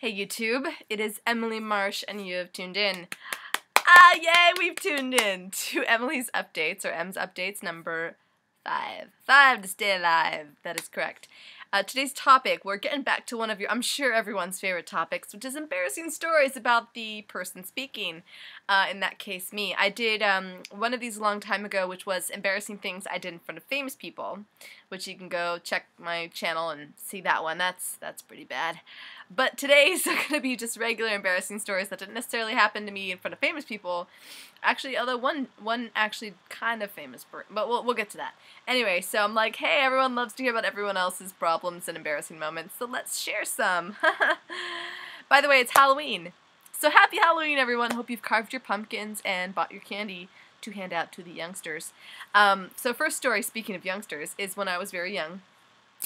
Hey YouTube, it is Emily Marsh and you have tuned in. Yay, we've tuned in to Emily's Updates, or Em's Updates number 5. 5 to stay alive, that is correct. Today's topic, we're getting back to one of your, I'm sure everyone's favorite topics, which is embarrassing stories about the person speaking, in that case me. I did one of these a long time ago, which was embarrassing things I did in front of famous people, which you can go check my channel and see that one. That's pretty bad. But today's going to be just regular embarrassing stories that didn't necessarily happen to me in front of famous people. Actually, although one actually kind of famous, but we'll get to that. Anyway, so I'm like, hey, everyone loves to hear about everyone else's problems and embarrassing moments, so let's share some. By the way, it's Halloween. So happy Halloween, everyone. Hope you've carved your pumpkins and bought your candy to hand out to the youngsters. So first story, speaking of youngsters, is when I was very young.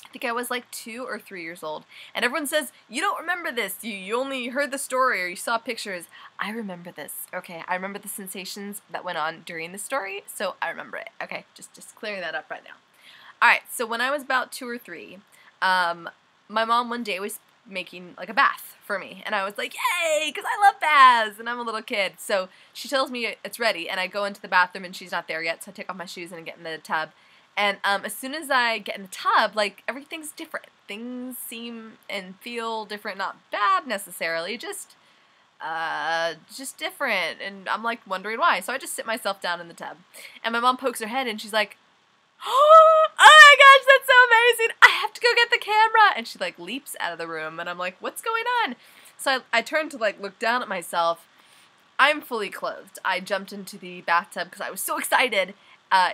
I think I was like 2 or 3 years old, and everyone says, you don't remember this, you only heard the story or you saw pictures. I remember this, okay? I remember the sensations that went on during the story, so I remember it. Okay, just clearing that up right now. Alright, so when I was about 2 or 3, my mom one day was making like a bath for me, and I was like, yay, because I love baths, and I'm a little kid. So she tells me it's ready, and I go into the bathroom and she's not there yet, so I take off my shoes and I get in the tub. And as soon as I get in the tub, like, everything's different. Things seem and feel different, not bad necessarily, just different. And I'm like wondering why. So I just sit myself down in the tub. And my mom pokes her head and she's like, oh my gosh, that's so amazing. I have to go get the camera. And she like leaps out of the room and I'm like, what's going on? So I turned to like look down at myself. I'm fully clothed. I jumped into the bathtub because I was so excited.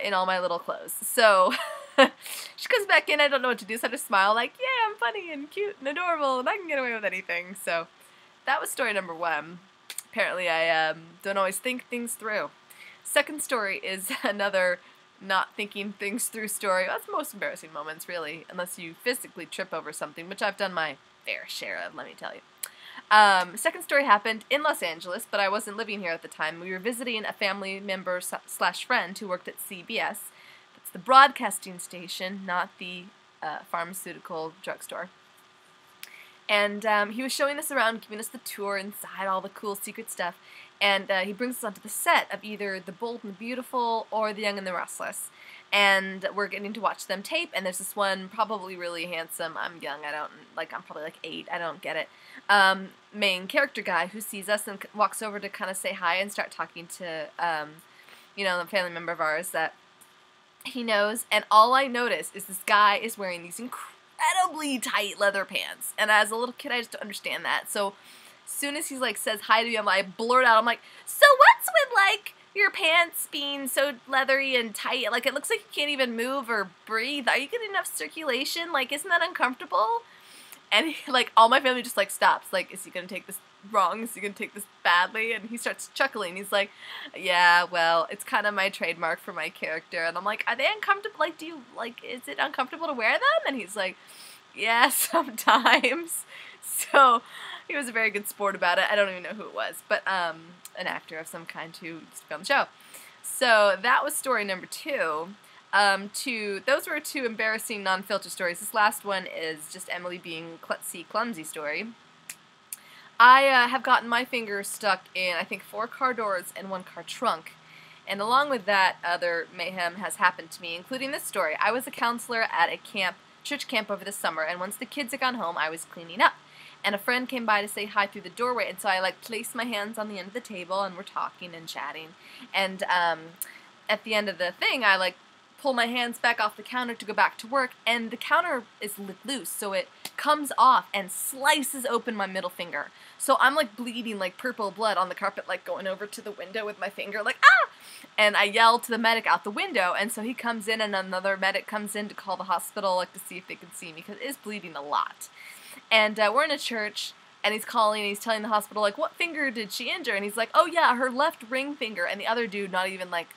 In all my little clothes. So she comes back in, I don't know what to do, so I just smile like, yeah, I'm funny and cute and adorable and I can get away with anything. So that was story number 1. Apparently I don't always think things through. Second story is another not thinking things through story. That's the most embarrassing moments, really, unless you physically trip over something, which I've done my fair share of, let me tell you. Second story happened in Los Angeles, but I wasn't living here at the time. We were visiting a family member slash friend who worked at CBS. That's the broadcasting station, not the pharmaceutical drugstore. And he was showing us around, giving us the tour inside, all the cool secret stuff. And he brings us onto the set of either The Bold and the Beautiful or The Young and the Restless. And we're getting to watch them tape, and there's this one, probably really handsome, I'm young, I'm probably like 8, I don't get it, main character guy who sees us and walks over to kind of say hi and start talking to, you know, a family member of ours that he knows, and all I notice is this guy is wearing these incredibly tight leather pants, and as a little kid I just don't understand that, so as soon as he like says hi to me, I blurt out, I'm like, so what's with like your pants being so leathery and tight? Like, it looks like you can't even move or breathe. Are you getting enough circulation? Like, isn't that uncomfortable? And he, like, all my family just like stops. Like, is he gonna take this wrong? Is he gonna take this badly? And he starts chuckling. He's like, yeah, well, it's kind of my trademark for my character. And I'm like, are they uncomfortable? Like, is it uncomfortable to wear them? And he's like, yeah, sometimes. So he was a very good sport about it. I don't even know who it was, but an actor of some kind who used to be on the show. So that was story number 2. Those were 2 embarrassing non-filter stories. This last one is just Emily being klutzy, clumsy story. I have gotten my fingers stuck in, I think, 4 car doors and 1 car trunk. And along with that, other mayhem has happened to me, including this story. I was a counselor at a church camp over the summer, and once the kids had gone home, I was cleaning up. And a friend came by to say hi through the doorway, and so I like placed my hands on the end of the table, and we're talking and chatting. And at the end of the thing, I like pull my hands back off the counter to go back to work, and the counter is loose, so it comes off and slices open my middle finger. So I'm like bleeding like purple blood on the carpet, like going over to the window with my finger, like, ah! And I yell to the medic out the window, and so he comes in, and another medic comes in to call the hospital, like to see if they can see me, because it is bleeding a lot. And we're in a church, and he's calling, and he's telling the hospital, like, what finger did she injure? And he's like, oh yeah, her left ring finger. And the other dude, not even like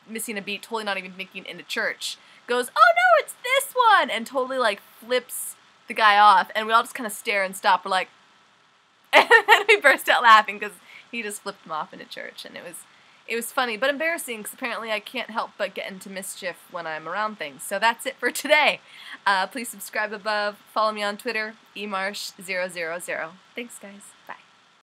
missing a beat, totally not even thinking, into church, goes, oh no, it's this one, and totally like flips the guy off, and we all just kind of stare and stop. We're like, and then we burst out laughing because he just flipped him off into church, and It was funny, but embarrassing, because apparently I can't help but get into mischief when I'm around things. So that's it for today. Please subscribe above, follow me on Twitter, emarsh000. Thanks, guys. Bye.